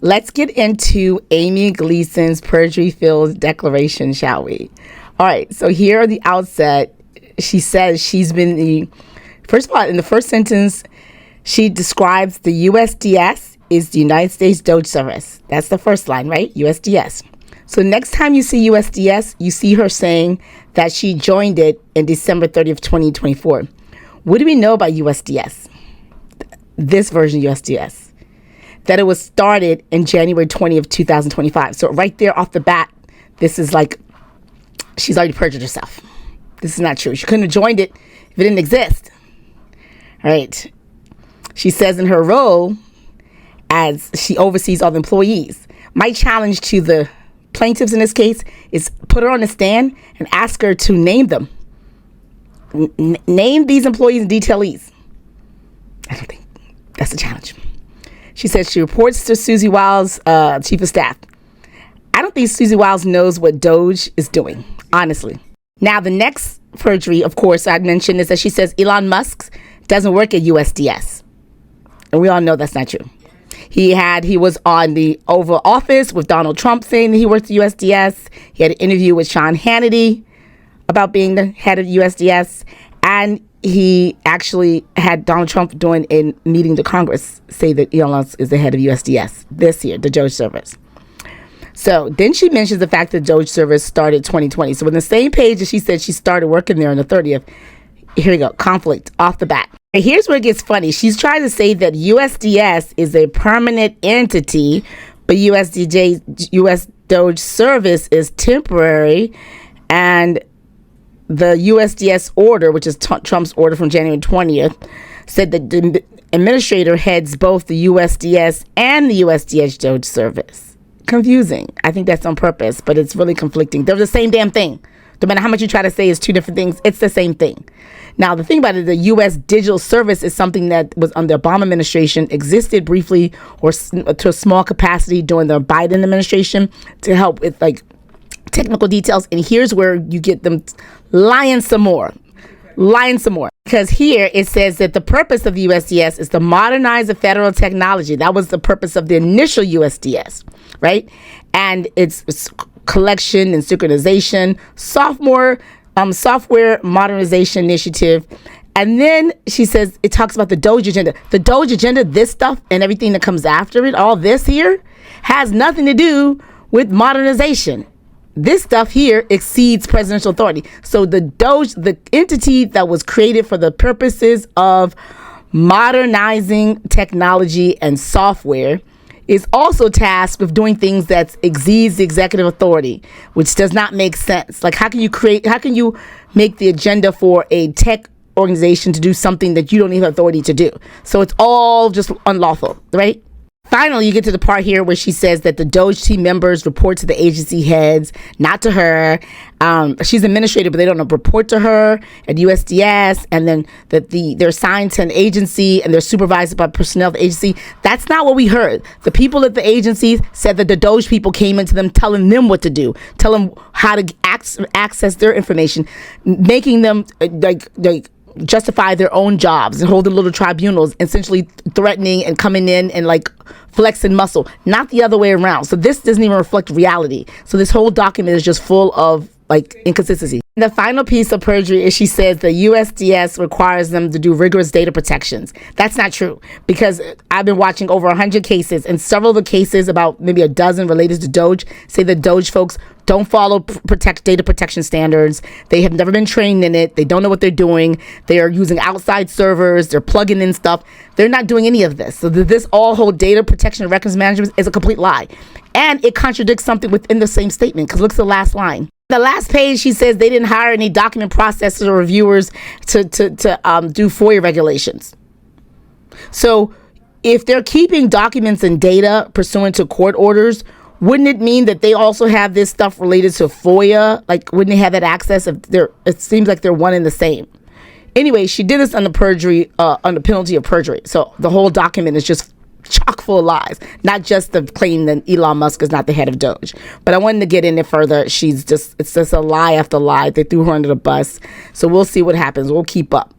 let's get into Amy Gleason's perjury-filled declaration, shall we? All right, so here at the outset, she says she's been first of all, in the first sentence, she describes the USDS is the United States Doge Service. That's the first line, right? USDS. So next time you see USDS, you see her saying that she joined it in December 30th, 2024. What do we know about USDS? This version of USDS. That it was started in January 20th, 2025. So right there off the bat, this is like, she's already perjured herself. This is not true. She couldn't have joined it if it didn't exist. All right. She says in her role as she oversees all the employees. My challenge to the plaintiffs in this case is put her on the stand and ask her to name them. Name these employees and detailees. I don't think that's a challenge. She says she reports to Susie Wiles, chief of staff. I don't think Susie Wiles knows what Doge is doing, honestly. Now, the next perjury, of course, I mentioned is that she says Elon Musk doesn't work at USDS. And we all know that's not true. He was on the Oval Office with Donald Trump saying that he worked at USDS. He had an interview with Sean Hannity about being the head of USDS. And he actually had Donald Trump doing a meeting to Congress say that Elon Musk is the head of USDS this year, the Doge service. So then she mentions the fact that Doge service started 2020. So in the same page that she said she started working there on the 30th, here we go, conflict off the bat. And here's where it gets funny. She's trying to say that USDS is a permanent entity, but US Doge service is temporary, and the USDS order, which is Trump's order from January 20th, said that the administrator heads both the USDS and the USDS Doge service. Confusing. I think that's on purpose, but it's really conflicting. They're the same damn thing. No matter how much you try to say it's two different things, it's the same thing. Now, the thing about it, the U.S. Digital Service is something that was under the Obama administration, existed briefly or to a small capacity during the Biden administration to help with like technical details. And here's where you get them lying some more. Because here it says that the purpose of the USDS is to modernize the federal technology. That was the purpose of the initial USDS, right? And it's collection and synchronization, software modernization initiative. And then she says it talks about the Doge agenda. The Doge agenda, this stuff and everything that comes after it, all this here, has nothing to do with modernization. This stuff here exceeds presidential authority. So the Doge, the entity that was created for the purposes of modernizing technology and software, is also tasked with doing things that exceeds the executive authority, which does not make sense. Like, how can you make the agenda for a tech organization to do something that you don't have authority to do? So it's all just unlawful, right? Finally, you get to the part here where she says that the Doge team members report to the agency heads, not to her. She's administrator, but they don't report to her at USDS, and then that they're assigned to an agency and they're supervised by personnel of the agency. That's not what we heard. The people at the agencies said that the Doge people came into them telling them what to do, telling them how to access their information, making them like justify their own jobs and holding little tribunals, essentially threatening and coming in and like flexing muscle, not the other way around. So this doesn't even reflect reality. So this whole document is just full of like inconsistency. The final piece of perjury is she says the USDS requires them to do rigorous data protections. That's not true, because I've been watching over 100 cases, and several of the cases, about maybe a dozen related to Doge, say the Doge folks don't follow data protection standards. They have never been trained in it. They don't know what they're doing. They are using outside servers. They're plugging in stuff. They're not doing any of this. So this whole data protection and records management is a complete lie. And it contradicts something within the same statement, because look at the last line. The last page, she says they didn't hire any document processors or reviewers to do FOIA regulations. So if they're keeping documents and data pursuant to court orders, wouldn't it mean that they also have this stuff related to FOIA? Like, wouldn't they have that access? It seems like they're one and the same. Anyway, she did this under perjury, under penalty of perjury. So the whole document is just chock full of lies, not just the claim that Elon Musk is not the head of Doge. But I wanted to get in it further. It's just a lie after lie. They threw her under the bus. So we'll see what happens. We'll keep up.